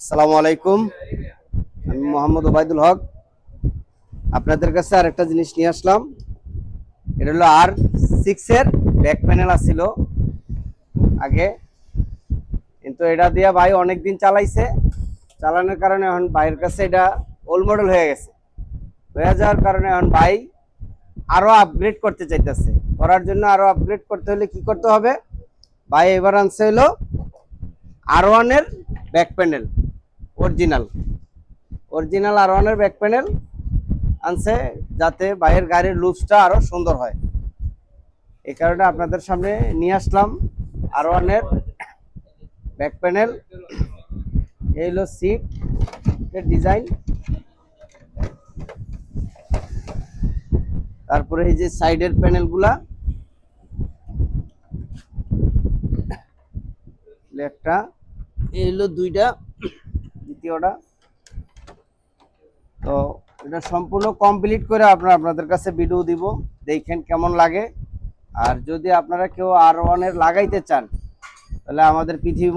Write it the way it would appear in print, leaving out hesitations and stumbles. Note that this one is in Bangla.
আসসালামু আলাইকুম। আমি মোহাম্মদ ওবায়দুল হক। আপনাদের কাছে আরেকটা জিনিস নিয়ে আসলাম। এটা হলো R6 এর ব্যাক প্যানেল আসছিল আগে, কিন্তু এটা দিয়ে ভাই অনেকদিন চালাইছে। চালানোর কারণে এখন ভাইয়ের কাছে এটা ওল্ড মডেল হয়ে গেছে। হয়ে যাওয়ার কারণে এখন ভাই আরো আপগ্রেড করতে চাইতেছে। করার জন্য আরো আপগ্রেড করতে হলে কি করতে হবে? ভাই এবার আনছে হলো R1 এর back panel, original original R1 এর ব্যাক প্যানেল আনছে, যাতে বাইরের গাড়ির লুকসটা আরো সুন্দর হয়। এই কারণে আপনাদের সামনে নিয়ে আসলাম R1 এর ব্যাক প্যানেল। এই হলো সিট এর ডিজাইন, তারপরে এই যে সাইডের প্যানেলগুলা, একটা এই হলো দুইটা, দ্বিতীয়টা। তো এটা সম্পূর্ণ কমপ্লিট করে আপনাদের কাছে ভিডিও দিব, দেখেন কেমন লাগে। আর যদি আপনারা কেউ R1 এর লাগাইতে চান, তাহলে আমাদের পৃথিবী